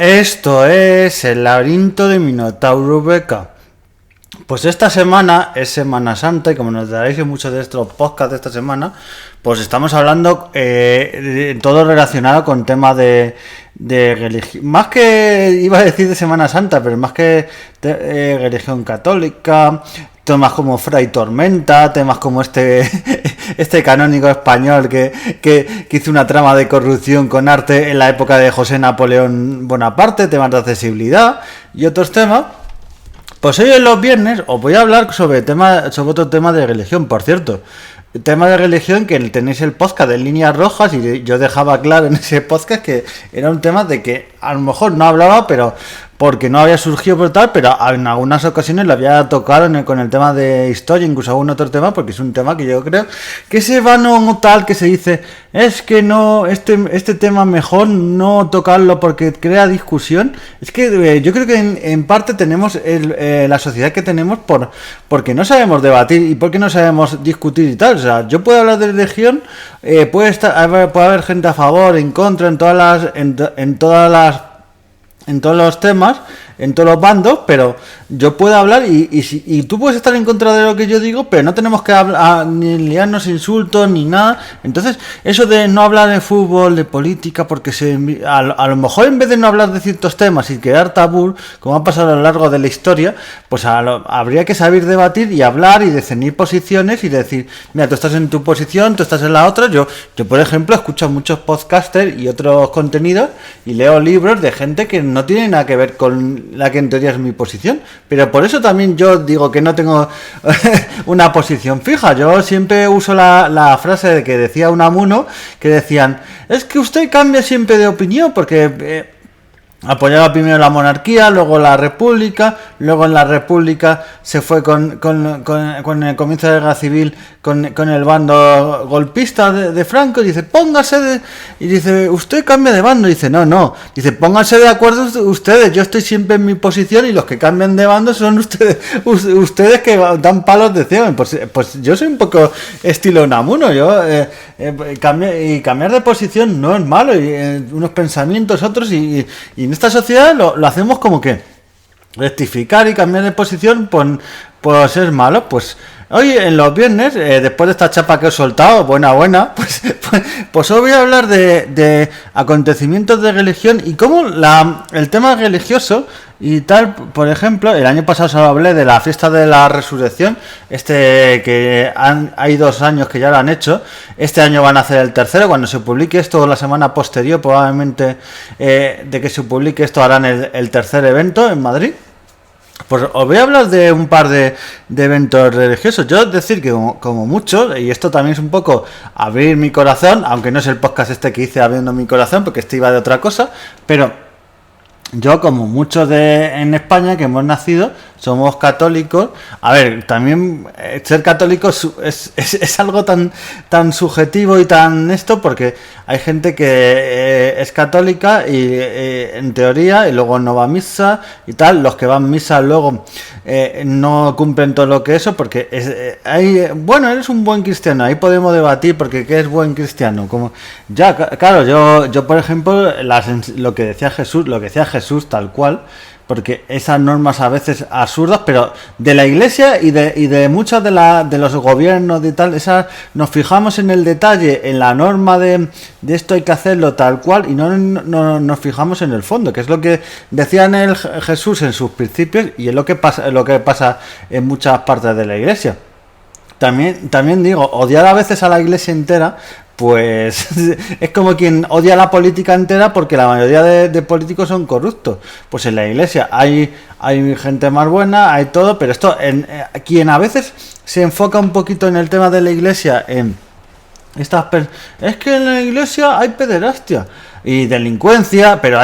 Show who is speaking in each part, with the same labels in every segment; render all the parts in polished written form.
Speaker 1: Esto es el laberinto de Minotauro Beca. Pues esta semana es Semana Santa y como nos daréis en muchos de estos podcasts de esta semana, pues estamos hablando todo relacionado con temas de religión. Más que iba a decir de Semana Santa, pero más que religión católica, temas como Fray Tormenta, temas como este canónigo español que hizo una trama de corrupción con arte en la época de José Napoleón Bonaparte, temas de accesibilidad y otros temas. Pues hoy en los viernes os voy a hablar sobre otro tema de religión, por cierto. Tema de religión que tenéis el podcast de Líneas Rojas y yo dejaba claro en ese podcast que era un tema de que a lo mejor no hablaba, pero porque no había surgido por tal, pero en algunas ocasiones lo había tocado con el tema de historia, incluso algún otro tema, porque es un tema que yo creo que se va no tal que se dice, es que no, este tema mejor no tocarlo porque crea discusión. Es que yo creo que en parte tenemos la sociedad que tenemos porque no sabemos debatir y porque no sabemos discutir y tal. O sea, yo puedo hablar de religión, puede haber gente a favor, en contra, en todos los temas, en todos los bandos, pero yo puedo hablar y tú puedes estar en contra de lo que yo digo, pero no tenemos que hablar, ni liarnos insultos ni nada. Entonces, eso de no hablar de fútbol, de política, porque a lo mejor en vez de no hablar de ciertos temas y crear tabú, como ha pasado a lo largo de la historia, pues habría que saber debatir y hablar y discernir posiciones y decir, mira, tú estás en tu posición, tú estás en la otra. Yo por ejemplo, escucho muchos podcasters y otros contenidos y leo libros de gente que no tiene nada que ver con la que en teoría es mi posición, pero por eso también yo digo que no tengo una posición fija. Yo siempre uso la frase de que decía Unamuno, que decían, es que usted cambia siempre de opinión porque apoyaba primero la monarquía, luego la república, luego en la república se fue con el comienzo de la guerra civil con el bando golpista de Franco, y dice, y dice, usted cambia de bando, y dice, no, dice, pónganse de acuerdo ustedes, yo estoy siempre en mi posición y los que cambian de bando son ustedes que dan palos de ciego. Pues yo soy un poco estilo Unamuno, cambiar de posición no es malo, y unos pensamientos, otros, y en esta sociedad lo hacemos como que rectificar y cambiar de posición pues es malo. Pues hoy en los viernes, después de esta chapa que he soltado, buena, pues hoy voy a hablar de acontecimientos de religión y cómo el tema religioso y tal. Por ejemplo, el año pasado solo hablé de la fiesta de la resurrección, que hay 2 años que ya lo han hecho. Este año van a hacer el tercero. Cuando se publique esto, la semana posterior probablemente de que se publique esto, harán el tercer evento en Madrid. Pues os voy a hablar de un par de eventos religiosos. Yo decir que como mucho, y esto también es un poco abrir mi corazón, aunque no es el podcast este que hice abriendo mi corazón, porque este iba de otra cosa, pero yo, como muchos en España que hemos nacido, somos católicos. A ver, también ser católico es algo tan subjetivo y tan porque hay gente que es católica y en teoría y luego no va a misa y tal. Los que van a misa luego no cumplen todo lo que eso, porque eres un buen cristiano. Ahí podemos debatir porque qué es buen cristiano. Claro, yo por ejemplo lo que decía Jesús tal cual, porque esas normas a veces absurdas, pero de la iglesia y de muchas de los gobiernos y tal, nos fijamos en el detalle, en la norma de esto hay que hacerlo tal cual, y no nos fijamos en el fondo, que es lo que decía Jesús en sus principios, y es lo que pasa en muchas partes de la iglesia. También digo, odiar a veces a la iglesia entera, pues es como quien odia a la política entera, porque la mayoría de políticos son corruptos. Pues en la iglesia hay gente más buena, hay todo, pero quien a veces se enfoca un poquito en el tema de la iglesia, es que en la iglesia hay pederastia y delincuencia, pero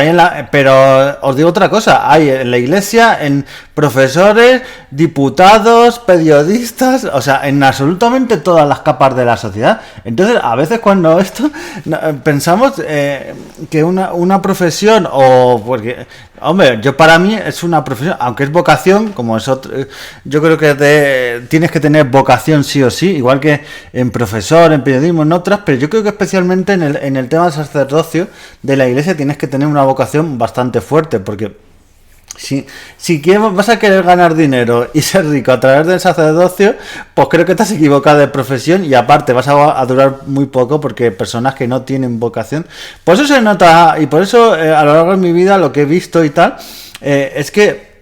Speaker 1: os digo otra cosa, hay en la iglesia, en profesores, diputados, periodistas, o sea, en absolutamente todas las capas de la sociedad. Entonces, a veces cuando pensamos que una profesión, o porque, hombre, para mí es una profesión, aunque es vocación, como es otro, yo creo que tienes que tener vocación sí o sí, igual que en profesor, en periodismo, en otras, pero yo creo que especialmente en el tema del sacerdocio, de la iglesia tienes que tener una vocación bastante fuerte, porque si vas a querer ganar dinero y ser rico a través del sacerdocio, pues creo que te has equivocado de profesión, y aparte vas a durar muy poco, porque personas que no tienen vocación, por eso se nota, y por eso a lo largo de mi vida lo que he visto y tal, es que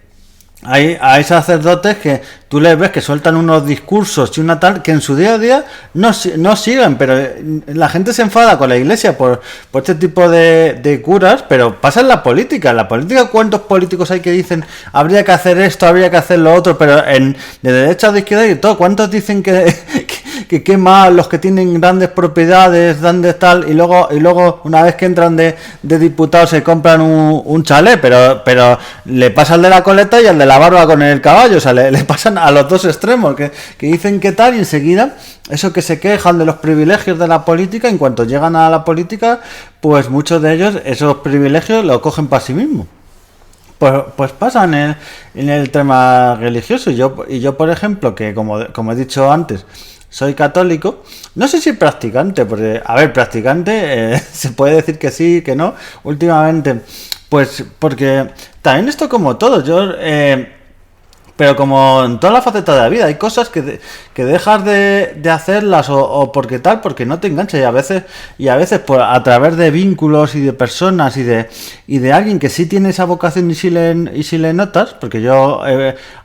Speaker 1: hay sacerdotes que tú les ves que sueltan unos discursos y una tal que en su día a día no siguen, pero la gente se enfada con la iglesia por este tipo de curas, pero pasa en la política. En la política, ¿cuántos políticos hay que dicen habría que hacer esto, habría que hacer lo otro? Pero de derecha, de izquierda y todo, ¿cuántos dicen que mal los que tienen grandes propiedades, grandes tal, y luego una vez que entran de diputados se compran un chalet, pero le pasa al de la coleta y al de la barba con el caballo, o sea, le pasan a los dos extremos, que dicen que tal, y enseguida eso, que se quejan de los privilegios de la política, en cuanto llegan a la política, pues muchos de ellos esos privilegios los cogen para sí mismos. Pues pasa en el tema religioso, y yo por ejemplo, que como he dicho antes, soy católico, no sé si practicante, porque, a ver, practicante, se puede decir que sí, que no, últimamente, pues porque también esto, como todo, pero como en todas las facetas de la vida, hay cosas que dejas de hacerlas, o porque tal, porque no te engancha, y a veces a través de vínculos y de personas y de alguien que sí tiene esa vocación, y si le notas, porque yo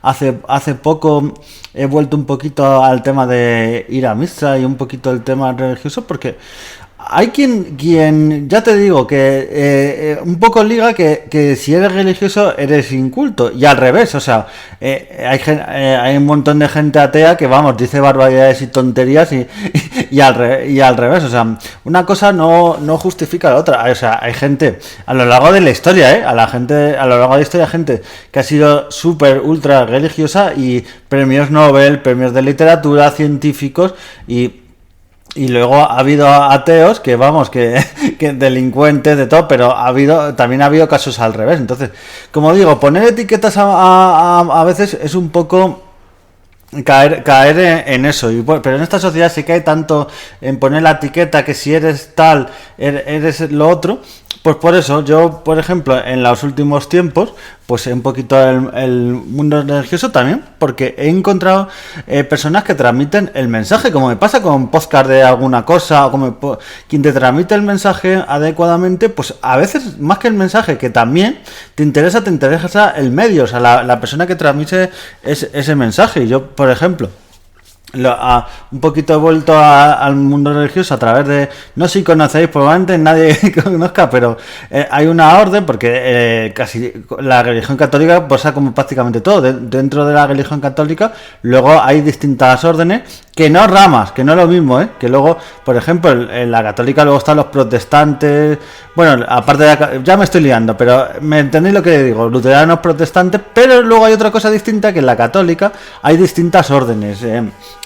Speaker 1: hace poco he vuelto un poquito al tema de ir a misa y un poquito el tema religioso, porque hay quien ya te digo que un poco liga que si eres religioso eres inculto, y al revés, o sea, hay un montón de gente atea que, vamos, dice barbaridades y tonterías, y al revés, o sea, una cosa no justifica la otra. O sea, hay gente a lo largo de la historia, a lo largo de la historia, gente que ha sido súper ultra religiosa, y premios Nobel, premios de literatura, científicos, y luego ha habido ateos que, vamos, que delincuentes, de todo, pero también ha habido casos al revés. Entonces, como digo, poner etiquetas a veces es un poco caer en eso, pero en esta sociedad sí que hay tanto en poner la etiqueta, que si eres tal, eres lo otro. Pues por eso yo, por ejemplo, en los últimos tiempos, pues un poquito el mundo religioso también, porque he encontrado personas que transmiten el mensaje, como me pasa con podcast de alguna cosa, o quien te transmite el mensaje adecuadamente, pues a veces más que el mensaje, que también te interesa el medio, o sea, la persona que transmite ese mensaje. Y yo, por ejemplo, un poquito he vuelto al mundo religioso a través de, no sé si conocéis, probablemente nadie conozca, pero hay una orden, porque casi la religión católica pasa como prácticamente todo. Dentro de la religión católica luego hay distintas órdenes, que no ramas, que no es lo mismo, que luego, por ejemplo, en la católica luego están los protestantes, bueno, aparte ya me estoy liando, pero me entendéis lo que digo, luteranos, protestantes, pero luego hay otra cosa distinta, que en la católica hay distintas órdenes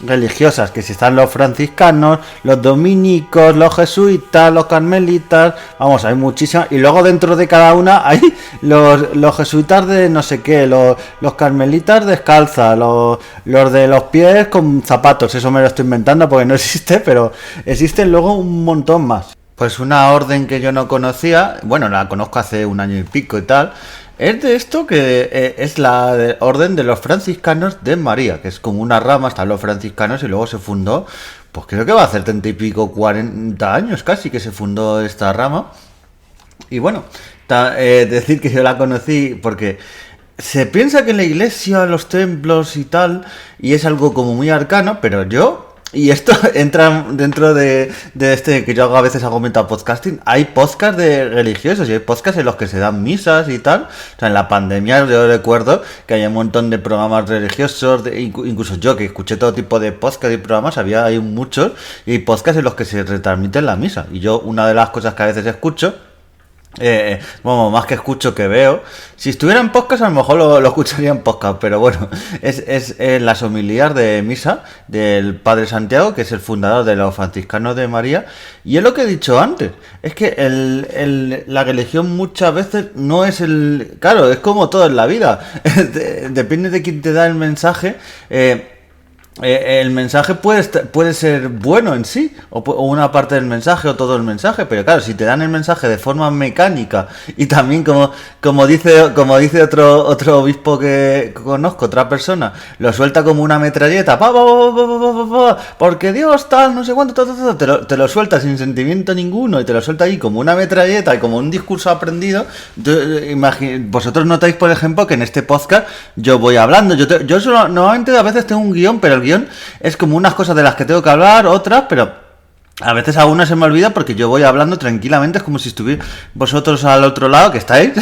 Speaker 1: religiosas, que si están los franciscanos, los dominicos, los jesuitas, los carmelitas, vamos, hay muchísimas, y luego dentro de cada una hay los jesuitas de no sé qué, los carmelitas descalzas, los de los pies con zapatos. Eso me lo estoy inventando porque no existe, pero existen luego un montón más. Pues una orden que yo no conocía, bueno, la conozco hace un año y pico y tal, es de esto, que es la orden de los franciscanos de María, que es como una rama, están los franciscanos, y luego se fundó, pues creo que va a hacer 30 y pico, 40 años casi que se fundó esta rama. Y bueno, decir que yo la conocí porque se piensa que en la iglesia, los templos y tal, y es algo como muy arcano, pero y esto entra dentro de este que yo a veces hago metapodcasting, hay podcasts de religiosos, y hay podcasts en los que se dan misas y tal. O sea, en la pandemia yo recuerdo que había un montón de programas religiosos, incluso yo que escuché todo tipo de podcasts y programas, hay muchos, y hay podcasts en los que se retransmiten la misa. Y yo, una de las cosas que a veces escucho, bueno, más que escucho, que veo. Si estuviera en podcast, a lo mejor lo escucharía en podcast, pero bueno, es las homilías de misa del Padre Santiago, que es el fundador de los franciscanos de María. Y es lo que he dicho antes, es que la religión muchas veces no es claro, es como todo en la vida, depende de quién te da el mensaje. el mensaje puede ser bueno en sí, o una parte del mensaje, o todo el mensaje, pero claro, si te dan el mensaje de forma mecánica, y también como dice otro obispo que conozco, otra persona, lo suelta como una metralleta, porque Dios tal, no sé cuánto, te lo suelta sin sentimiento ninguno, y te lo suelta ahí como una metralleta y como un discurso aprendido. Vosotros notáis, por ejemplo, que en este podcast yo voy hablando, yo normalmente a veces tengo un guión, pero el guión es como unas cosas de las que tengo que hablar, otras, pero a veces a una se me olvida porque yo voy hablando tranquilamente, es como si estuvierais vosotros al otro lado, que estáis,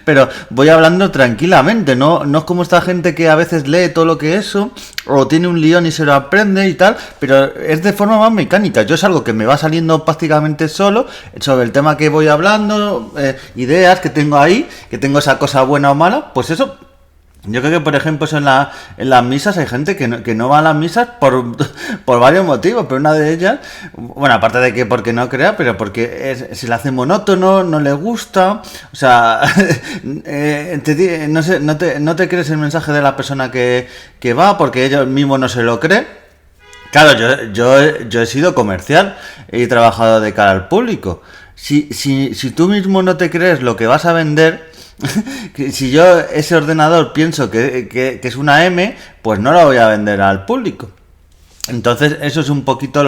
Speaker 1: pero voy hablando tranquilamente, no es como esta gente que a veces lee todo lo que eso, o tiene un guión y se lo aprende y tal, pero es de forma más mecánica. Yo es algo que me va saliendo prácticamente solo, sobre el tema que voy hablando, ideas que tengo ahí, que tengo esa cosa buena o mala, pues eso. Yo creo que, por ejemplo, eso en las misas hay gente que no va a las misas por varios motivos, pero una de ellas, bueno, aparte de que porque no crea, pero porque se le hace monótono, no le gusta, o sea, no sé, no te crees el mensaje de la persona que va porque ellos mismos no se lo creen. Claro, yo he sido comercial y he trabajado de cara al público. Si tú mismo no te crees lo que vas a vender, si yo ese ordenador pienso que es una M, pues no lo voy a vender al público. Entonces eso es un poquito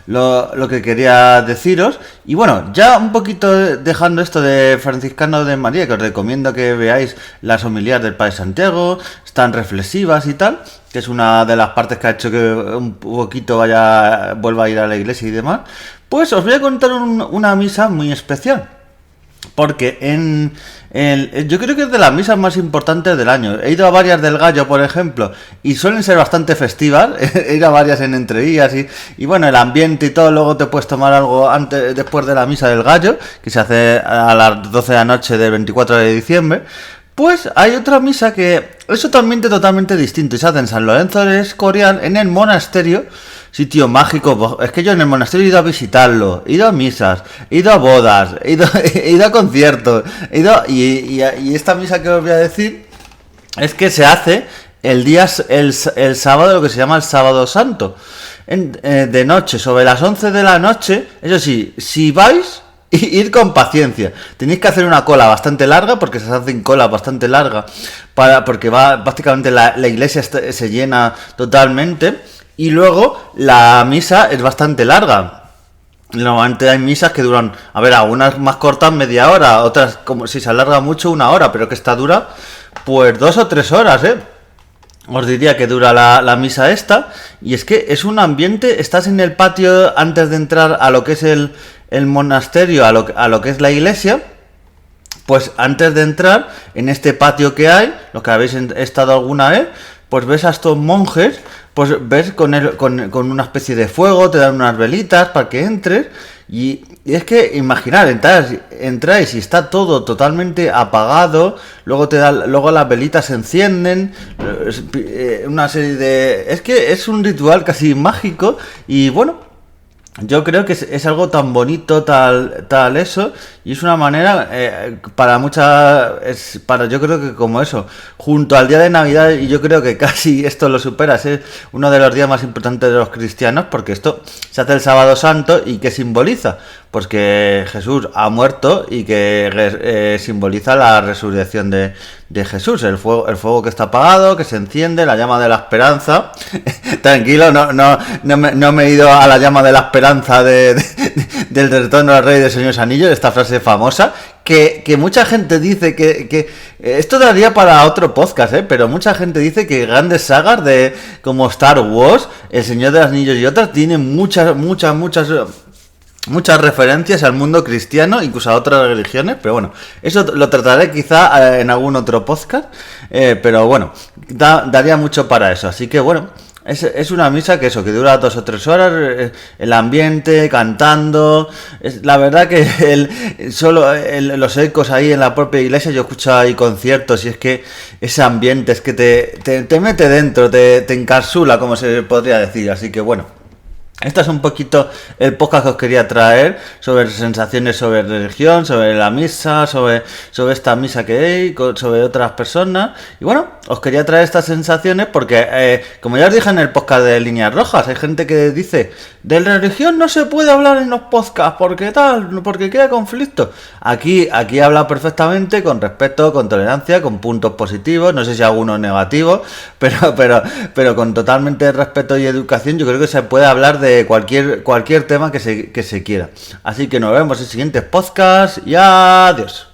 Speaker 1: lo que quería deciros. Y bueno, ya un poquito dejando esto de Franciscano de María, que os recomiendo que veáis las homilías del Padre Santiago, están reflexivas y tal, que es una de las partes que ha hecho que un poquito vuelva a ir a la iglesia y demás. Pues os voy a contar una misa muy especial, porque yo creo que es de las misas más importantes del año. He ido a varias del Gallo, por ejemplo, y suelen ser bastante festivas. He ido a varias en Entrevías y bueno, el ambiente y todo. Luego te puedes tomar algo después de la misa del Gallo, que se hace a las 12 de la noche del 24 de diciembre. Pues hay otra misa que es totalmente distinto, y se hace en San Lorenzo del Escorial, en el monasterio. Sitio mágico. Es que yo en el monasterio he ido a visitarlo, he ido a misas, he ido a bodas, he ido a conciertos, y esta misa que os voy a decir es que se hace el sábado, lo que se llama el sábado santo, de noche, sobre las 11 de la noche. Eso sí, si vais, ir con paciencia. Tenéis que hacer una cola bastante larga, porque se hacen colas bastante largas, porque prácticamente la iglesia se llena totalmente. Y luego la misa es bastante larga. Normalmente hay misas que duran, a ver, algunas más cortas media hora, otras como si se alarga mucho 1 hora, pero que esta dura pues 2 o 3 horas, Os diría que dura la misa esta. Y es que es un ambiente, estás en el patio antes de entrar a lo que es el monasterio, a lo que es la iglesia. Pues antes de entrar en este patio que hay, los que habéis estado alguna vez, pues ves a estos monjes, pues ves con una especie de fuego, te dan unas velitas para que entres, y es que imaginar, entráis y está todo totalmente apagado, luego las velitas se encienden, una serie de... Es que es un ritual casi mágico, y bueno, yo creo que es algo tan bonito, tal eso, y es una manera yo creo que como eso, junto al día de Navidad, y yo creo que casi esto lo supera, es uno de los días más importantes de los cristianos, porque esto se hace el sábado santo. ¿Y qué simboliza? Pues que Jesús ha muerto, y que simboliza la resurrección de Jesús, el fuego que está apagado, que se enciende, la llama de la esperanza. Tranquilo, no me he ido a la llama de la esperanza del retorno al Rey del Señor de los Anillos, esta frase famosa, que mucha gente dice que esto daría para otro podcast, pero mucha gente dice que grandes sagas como Star Wars, El Señor de los Anillos y otras tienen muchas referencias al mundo cristiano, incluso a otras religiones, pero bueno, eso lo trataré quizá en algún otro podcast, pero bueno, daría mucho para eso, así que bueno, es una misa que dura 2 o 3 horas, el ambiente, cantando, la verdad que los ecos ahí en la propia iglesia, yo escucho ahí conciertos, y es que ese ambiente es que te mete dentro, te encapsula, como se podría decir, así que bueno. Este es un poquito el podcast que os quería traer sobre sensaciones sobre religión, sobre la misa, sobre esta misa que hay, sobre otras personas. Y bueno, os quería traer estas sensaciones porque, como ya os dije en el podcast de Líneas Rojas, hay gente que dice, de religión no se puede hablar en los podcasts, porque tal, porque crea conflicto. Aquí habla perfectamente, con respeto, con tolerancia, con puntos positivos, no sé si algunos negativos, pero con totalmente respeto y educación, yo creo que se puede hablar de cualquier tema que se quiera. Así que nos vemos en siguientes podcasts y adiós.